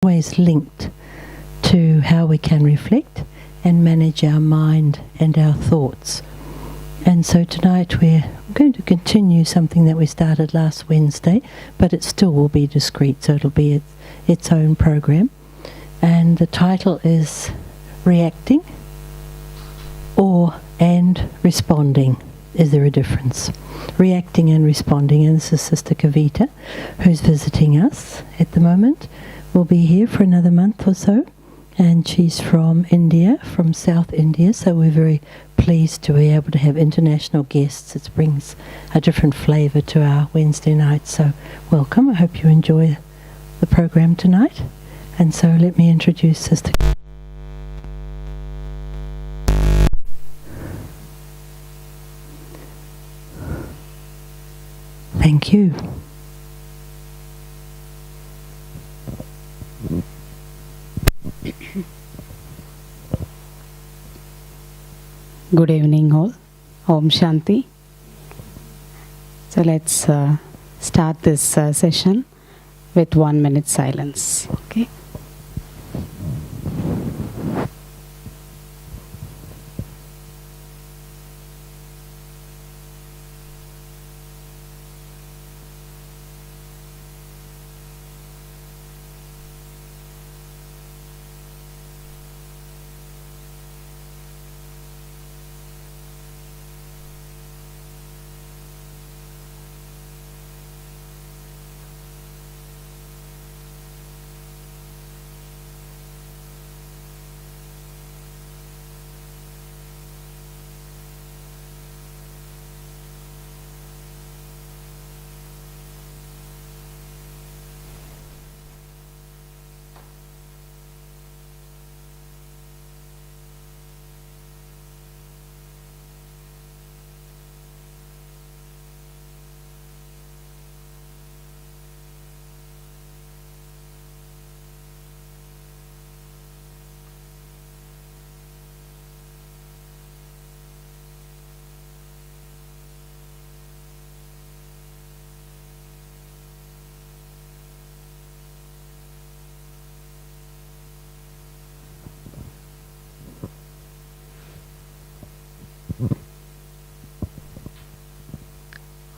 always linked to how we can reflect and manage our mind and our thoughts. And so tonight we're going to continue something that we started last Wednesday, but it still will be discrete, so it'll be its own program. And the title is Reacting and Responding. Is there a difference? Reacting and responding. And this is Sister Kavita, who's visiting us at the moment. Will be here for another month or so. And she's from India, from South India, so we're very pleased to be able to have international guests. It brings a different flavour to our Wednesday night. So welcome. I hope you enjoy the program tonight. And so let me introduce Sister. Thank you. Good evening all. Om Shanti. So let's start this session with 1 minute silence. Okay.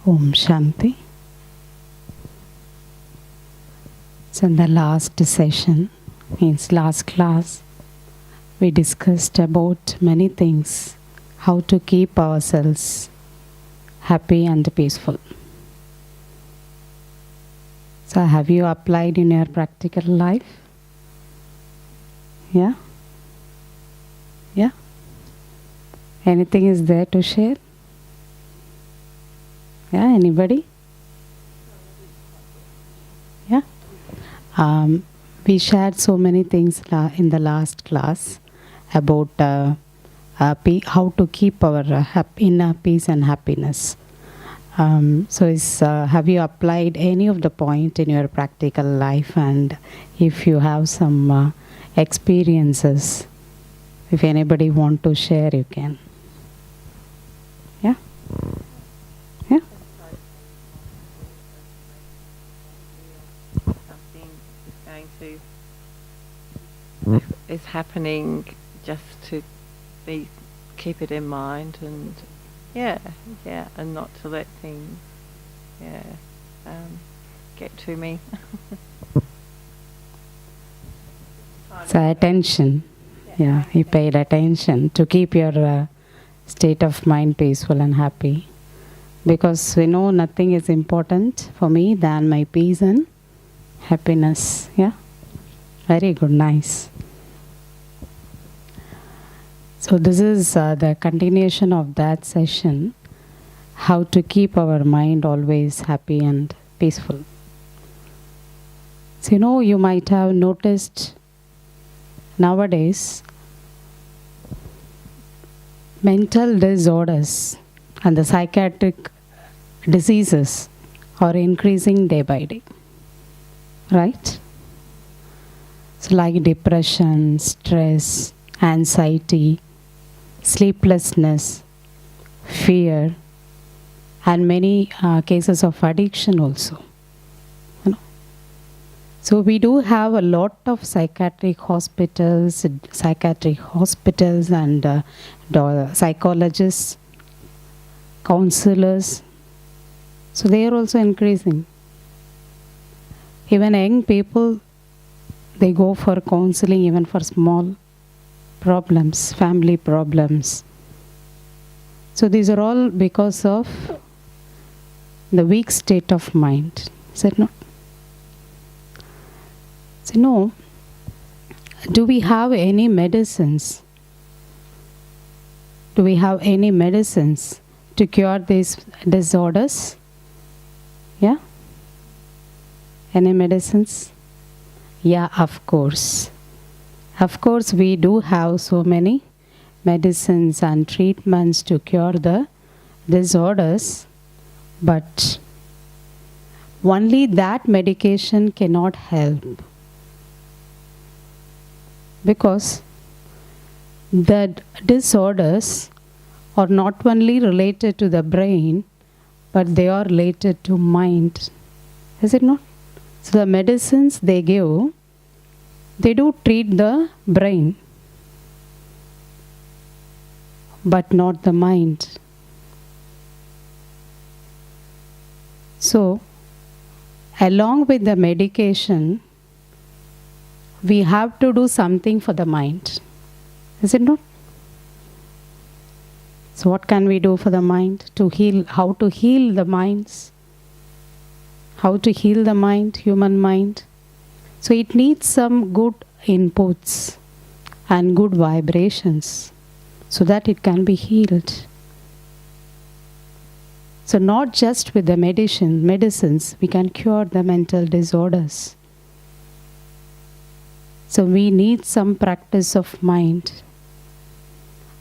Om Shanti. So in the last session, means last class, we discussed about many things, how to keep ourselves happy and peaceful. So have you applied in your practical life? Yeah? Yeah? Anything is there to share? Yeah, anybody? Yeah? We shared so many things in the last class about how to keep our inner peace and happiness. Have you applied any of the point in your practical life? And if you have some experiences, if anybody want to share, you can. Yeah? Yeah? Is happening, just to keep it in mind, and and not to let things get to me. So attention, you paid attention to keep your state of mind peaceful and happy, because we know nothing is important for me than my peace and happiness. Yeah, very good, nice. So this is the continuation of that session, how to keep our mind always happy and peaceful. So you might have noticed nowadays mental disorders and the psychiatric diseases are increasing day by day, right? So like depression, stress, anxiety, sleeplessness, fear, and many cases of addiction also. So we do have a lot of psychiatric hospitals and psychologists, counselors. So they are also increasing. Even young people, they go for counseling even for small problems, family problems. So these are all because of the weak state of mind. Is it not? So no. Do we have any medicines? Do we have any medicines to cure these disorders? Yeah? Any medicines? Yeah, of course. Of course, we do have so many medicines and treatments to cure the disorders, but only that medication cannot help. Because the disorders are not only related to the brain, but they are related to mind. Is it not? So the medicines they give, they do treat the brain, but not the mind. So, along with the medication, we have to do something for the mind. Is it not? So what can we do for the mind? To heal, how to heal the minds? How to heal the mind, human mind? So it needs some good inputs and good vibrations so that it can be healed. So not just with the medicines, we can cure the mental disorders. So we need some practice of mind,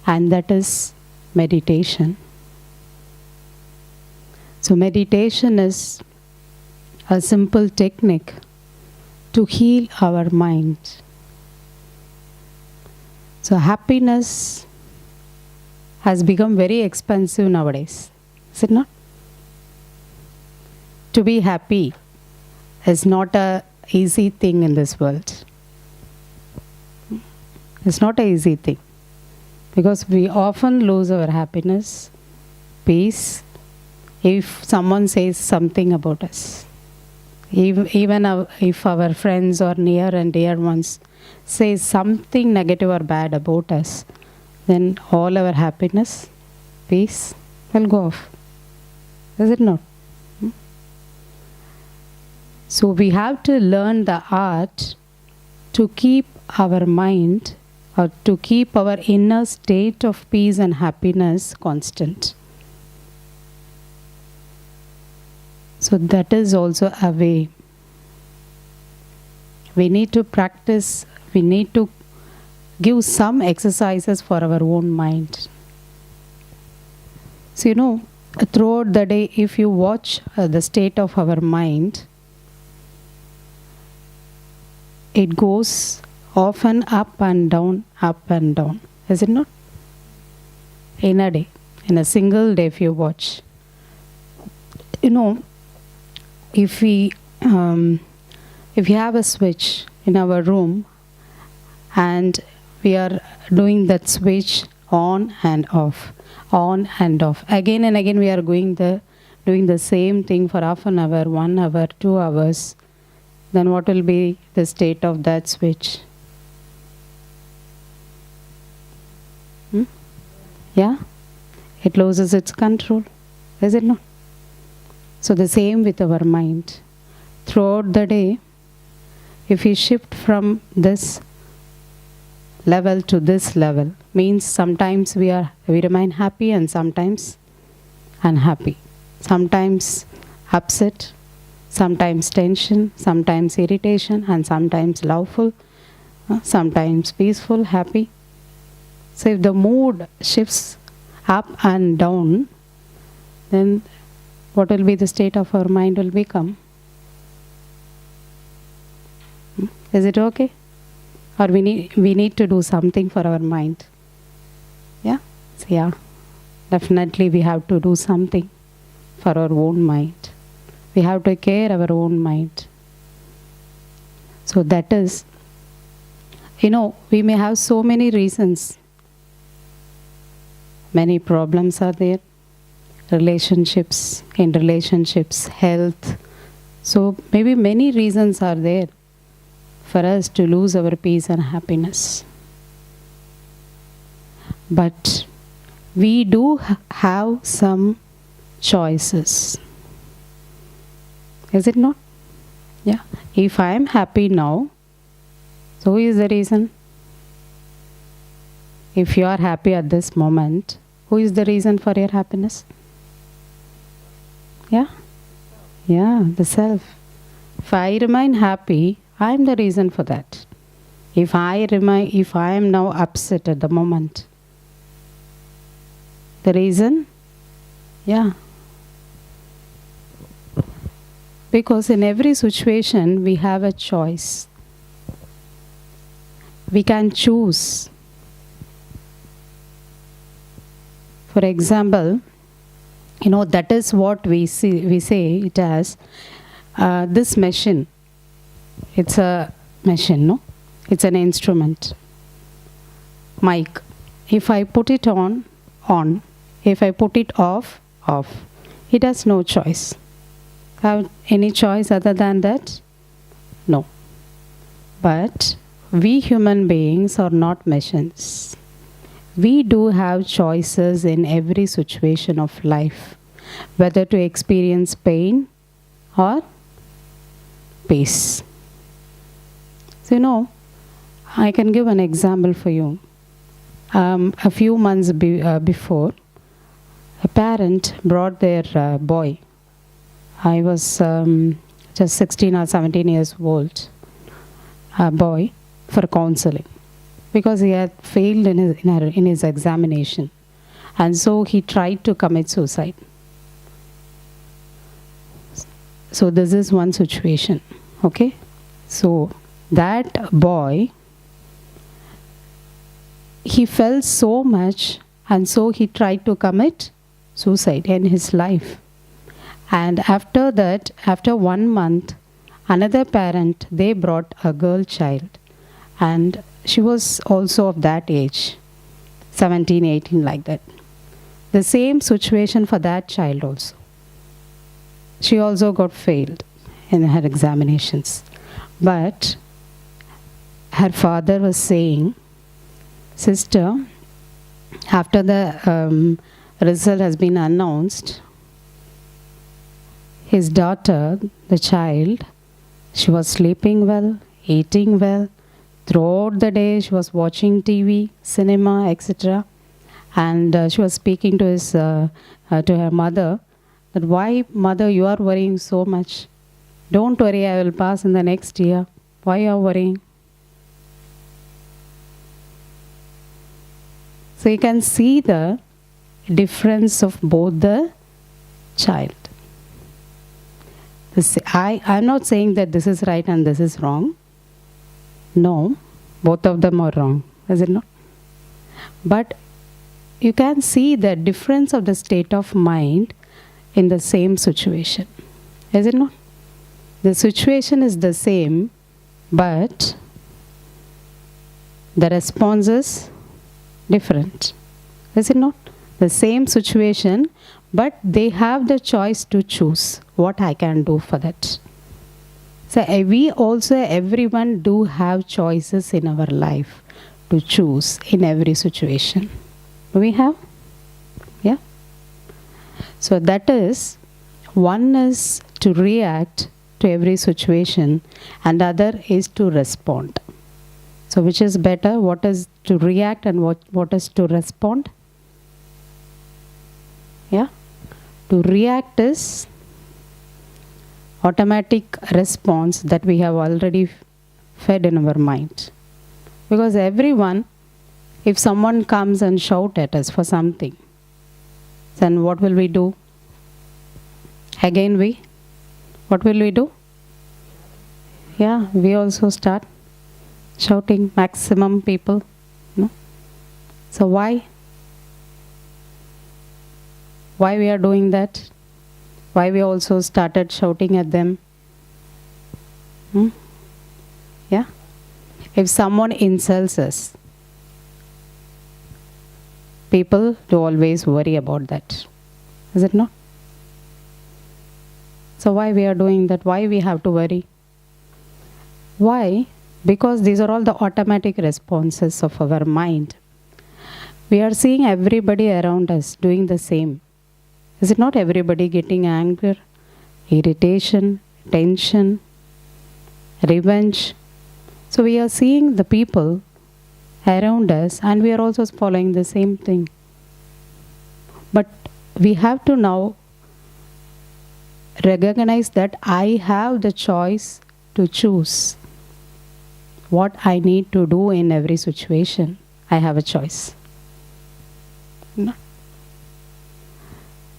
and that is meditation. So meditation is a simple technique to heal our mind. So happiness has become very expensive nowadays. Is it not? To be happy is not an easy thing in this world. It's not an easy thing. Because we often lose our happiness, peace, if someone says something about us. Even if our friends or near and dear ones say something negative or bad about us, then all our happiness, peace will go off. Is it not? So we have to learn the art to keep our mind or to keep our inner state of peace and happiness constant. So that is also a way. We need to practice, we need to give some exercises for our own mind. So throughout the day, if you watch the state of our mind, it goes often up and down, is it not? In a day, in a single day, if you watch. If we have a switch in our room and we are doing that switch on and off, again and again we are doing the same thing for half an hour, 1 hour, 2 hours, then what will be the state of that switch? Yeah? It loses its control, is it not? So the same with our mind. Throughout the day, if we shift from this level to this level, means sometimes we remain happy and sometimes unhappy. Sometimes upset, sometimes tension, sometimes irritation, and sometimes loveful, sometimes peaceful, happy. So if the mood shifts up and down, then what will be the state of our mind will become? Is it okay? Or we need to do something for our mind? Yeah? So yeah, definitely we have to do something for our own mind. We have to care our own mind. So that is, we may have so many reasons. Many problems are there. Relationships, health. So maybe many reasons are there for us to lose our peace and happiness. But we do have some choices. Is it not? Yeah. If I am happy now, so who is the reason? If you are happy at this moment, who is the reason for your happiness? Yeah? Yeah, the self. If I remain happy, I am the reason for that. If I am now upset at the moment, the reason? Yeah. Because in every situation we have a choice. We can choose. For example, that is what we say it as this machine. It's a machine, no? It's an instrument. Mic. If I put it on. If I put it off. It has no choice. Have any choice other than that? No. But we human beings are not machines. We do have choices in every situation of life, whether to experience pain or peace. So, I can give an example for you. A few months before, a parent brought their boy. I was just 16 or 17 years old, a boy, for counseling. Because he had failed in his examination. And so he tried to commit suicide. So this is one situation. Okay? So that boy, he felt so much, and so he tried to commit suicide in his life. And after that, after 1 month, another parent, they brought a girl child. And she was also of that age, 17, 18, like that. The same situation for that child also. She also got failed in her examinations. But her father was saying, sister, after the result has been announced, his daughter, the child, she was sleeping well, eating well. Throughout the day, she was watching TV, cinema, etc. And she was speaking to her mother, that why, mother, you are worrying so much? Don't worry, I will pass in the next year. Why you are worrying? So you can see the difference of both the child. I'm not saying that this is right and this is wrong. No, both of them are wrong, is it not? But you can see the difference of the state of mind in the same situation, is it not? The situation is the same, but the response is different, is it not? The same situation, but they have the choice to choose what I can do for that. So everyone do have choices in our life to choose in every situation. Do we have? Yeah. So that is, one is to react to every situation and other is to respond. So which is better? What is to react and what is to respond? Yeah. To react is automatic response that we have already fed in our mind. Because everyone, if someone comes and shout at us for something, then what will we do? Again what will we do? Yeah, we also start shouting, maximum people. No? So why? Why we are doing that? Why we also started shouting at them? Yeah? If someone insults us, people do always worry about that. Is it not? So why we are doing that? Why we have to worry? Why? Because these are all the automatic responses of our mind. We are seeing everybody around us doing the same. Is it not everybody getting anger, irritation, tension, revenge? So we are seeing the people around us and we are also following the same thing. But we have to now recognize that I have the choice to choose what I need to do in every situation. I have a choice. No.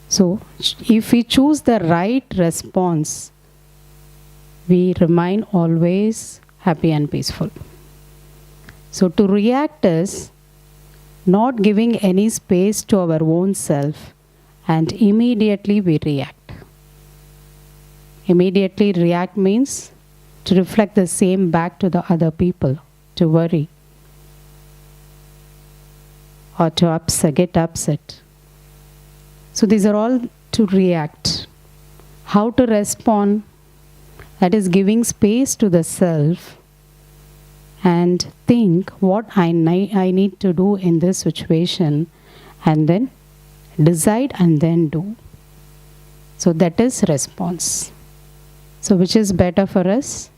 So, if we choose the right response, we remain always happy and peaceful. So, to react is not giving any space to our own self and immediately we react. Immediately react means to reflect the same back to the other people, to worry or to get upset. So these are all to react. How to respond? That is giving space to the self and think what I need to do in this situation and then decide and then do. So that is response. So which is better for us?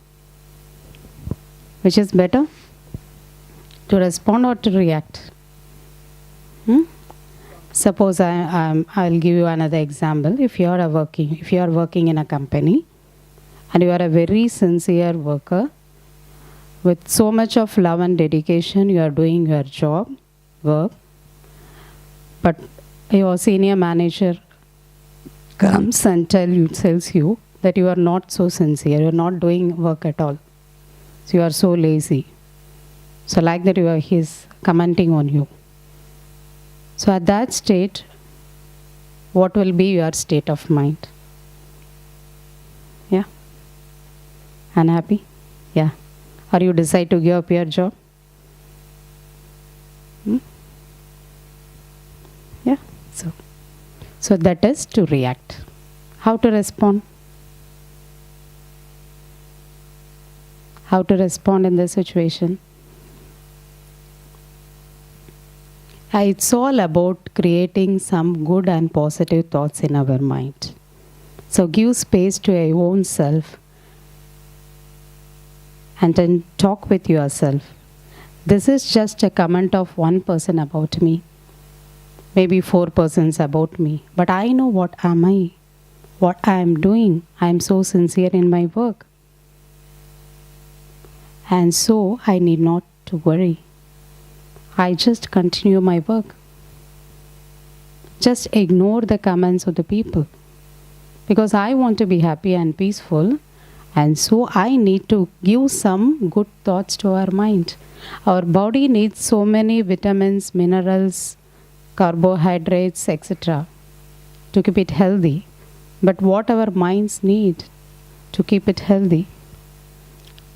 Which is better? To respond or to react? Suppose I'll give you another example. If you are working in a company and you are a very sincere worker with so much of love and dedication, you are doing your work, but your senior manager comes and tells you that you are not so sincere, you are not doing work at all. So you are so lazy. So like that he's commenting on you. So at that state, what will be your state of mind? Yeah? Unhappy? Yeah. Or you decide to give up your job? Yeah? So that is to react. How to respond? How to respond in this situation? It's all about creating some good and positive thoughts in our mind. So give space to your own self and then talk with yourself. This is just a comment of one person about me, maybe 4 persons about me, but I know what I am doing. I am so sincere in my work. And so I need not to worry. I just continue my work. Just ignore the comments of the people. Because I want to be happy and peaceful. And so I need to give some good thoughts to our mind. Our body needs so many vitamins, minerals, carbohydrates, etc. to keep it healthy. But what our minds need to keep it healthy?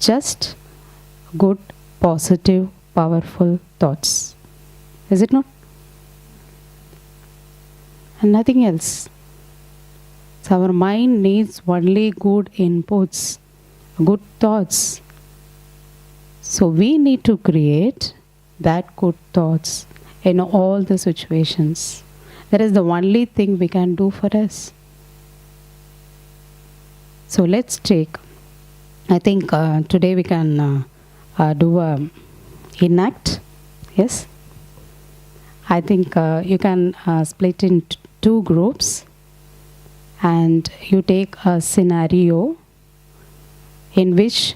Just good, positive, powerful thoughts. Is it not? And nothing else. So our mind needs only good inputs, good thoughts. So we need to create that good thoughts in all the situations. That is the only thing we can do for us. So let's take, I think today we can do enact. Yes? I think you can split in 2 groups and you take a scenario in which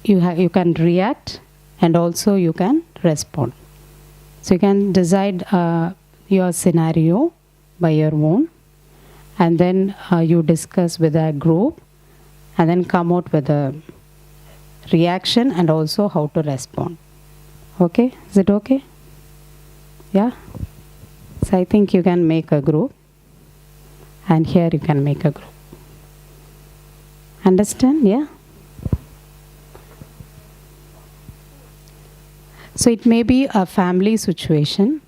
you can react and also you can respond. So you can decide your scenario by your own and then you discuss with a group and then come out with a reaction and also how to respond. Okay? Is it okay? Yeah? So I think you can make a group and here you can make a group. Understand? Yeah? So it may be a family situation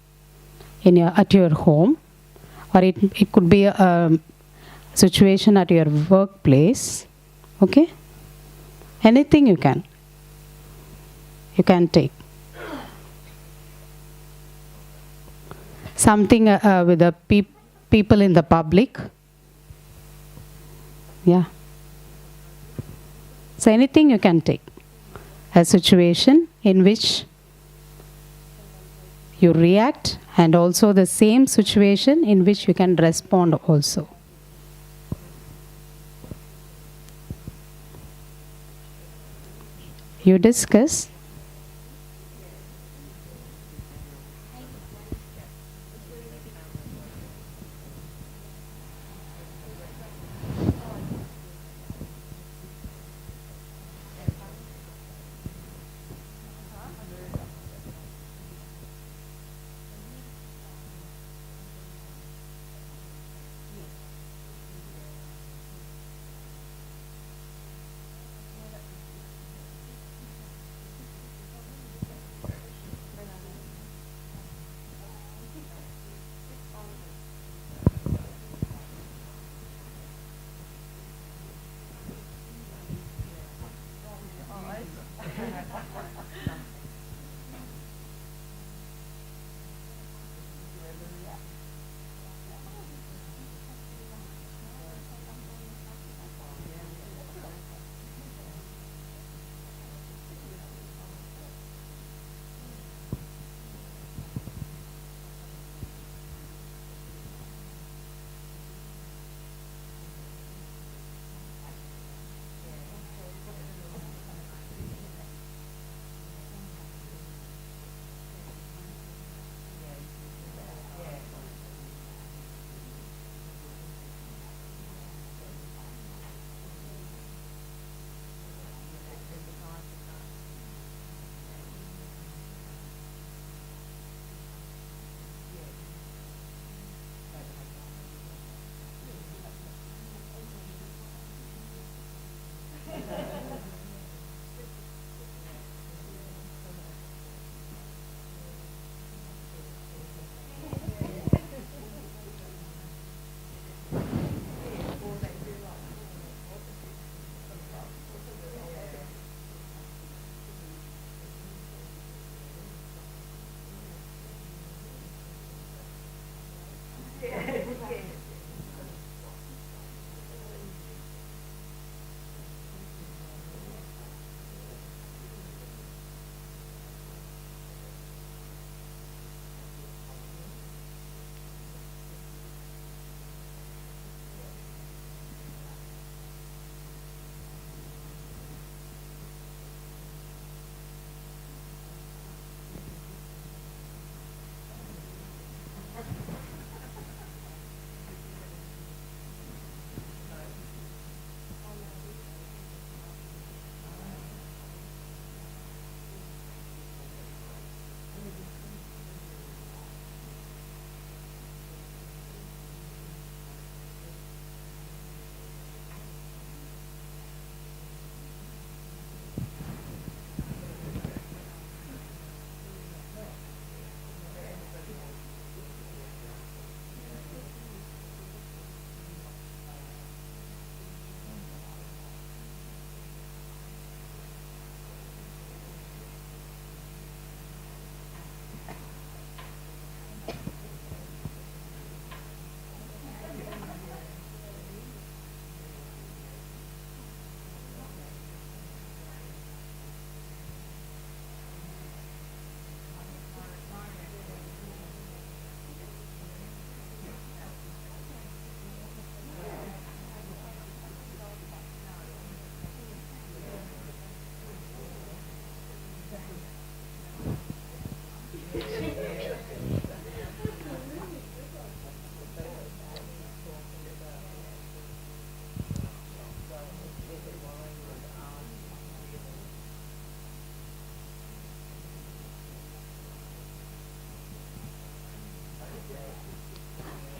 at your home, or it could be a situation at your workplace. Okay? Anything you can take. Something with the people in the public. Yeah. So anything you can take. A situation in which you react, and also the same situation in which you can respond also. You discuss.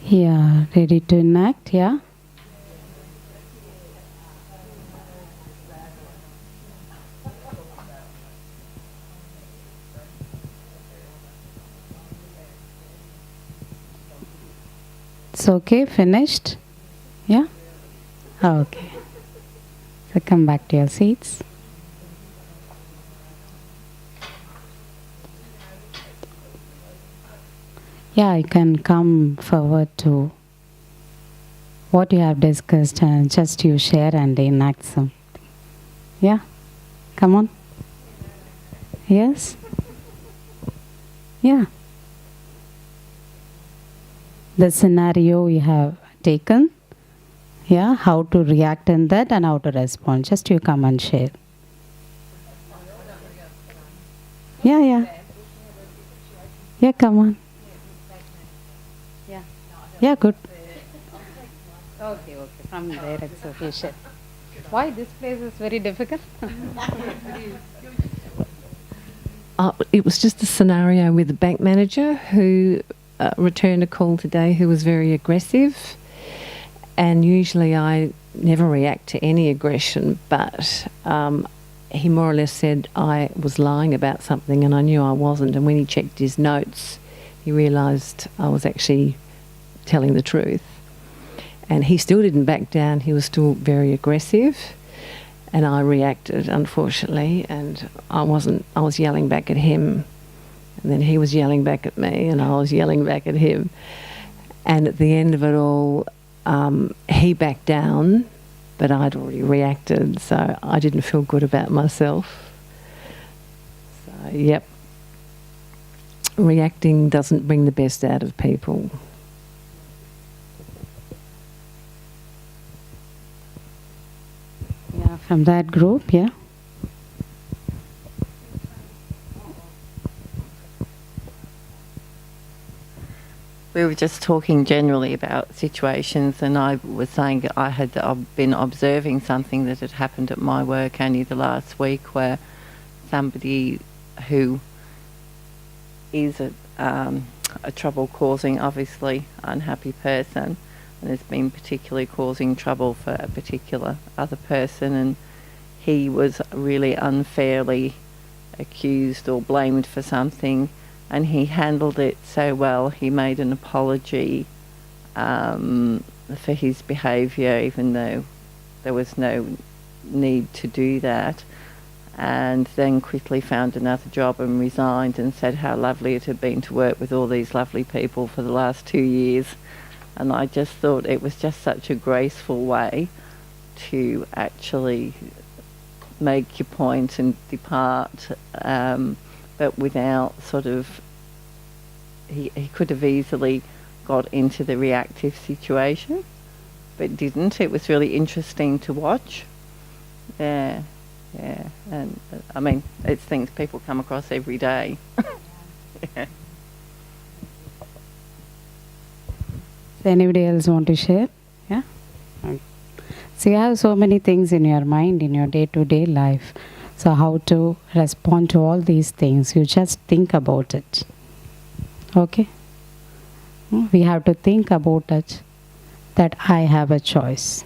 Yeah, ready to enact, yeah? That's okay, finished? Yeah? Okay. So come back to your seats. Yeah, you can come forward to what you have discussed and just you share and enact some. Yeah? Come on. Yes? Yeah. The scenario you have taken, yeah, how to react in that and how to respond. Just you come and share. Yeah, yeah. Yeah, come on. Yeah. Yeah, good. Okay, okay. From there it's okay. Share. Why this place is very difficult? It was just a scenario with a bank manager who returned a call today who was very aggressive, and usually I never react to any aggression, but he more or less said I was lying about something and I knew I wasn't, and when he checked his notes he realised I was actually telling the truth, and he still didn't back down. He was still very aggressive. And I reacted, unfortunately, and I was yelling back at him, and then he was yelling back at me, and I was yelling back at him. And at the end of it all, he backed down, but I'd already reacted, so I didn't feel good about myself. So, yep. Reacting doesn't bring the best out of people. Yeah, from that group, yeah. We were just talking generally about situations, and I was saying that I had been observing something that had happened at my work only the last week, where somebody who is a trouble-causing, obviously unhappy person, and has been particularly causing trouble for a particular other person, and he was really unfairly accused or blamed for something, and he handled it so well. He made an apology for his behaviour, even though there was no need to do that, and then quickly found another job and resigned, and said how lovely it had been to work with all these lovely people for the last 2 years. And I just thought it was just such a graceful way to actually make your point and depart, but without sort of, he could have easily got into the reactive situation, but didn't. It was really interesting to watch. Yeah, yeah. And I mean, it's things people come across every day. Yeah. Does anybody else want to share? Yeah? Okay. So you have so many things in your mind, in your day-to-day life. So how to respond to all these things? You just think about it. Okay? We have to think about it, that I have a choice.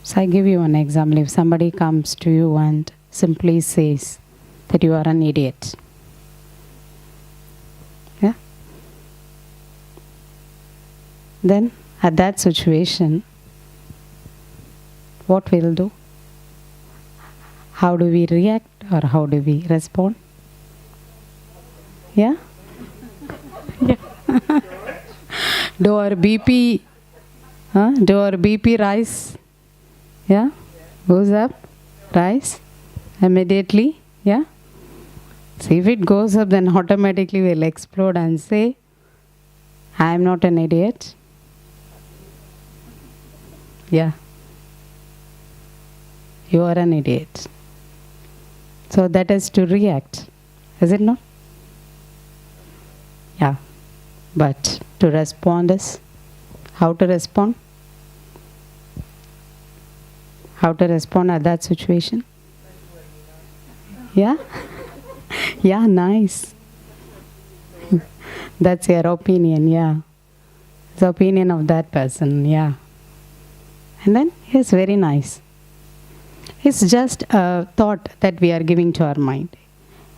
So I give you an example. If somebody comes to you and simply says that you are an idiot. Yeah? Then at that situation, what we'll do? How do we react or how do we respond? Yeah? Yeah. Do our BP rise? Yeah? Goes up? Rise? Immediately? Yeah? See, if it goes up, then automatically we'll explode and say, I am not an idiot. Yeah. You are an idiot. So that is to react. Is it not? Yeah. But to respond is, how to respond? How to respond at that situation? Yeah? Yeah, nice. That's your opinion, yeah. It's the opinion of that person, yeah. And then, yes, very nice. It's just a thought that we are giving to our mind.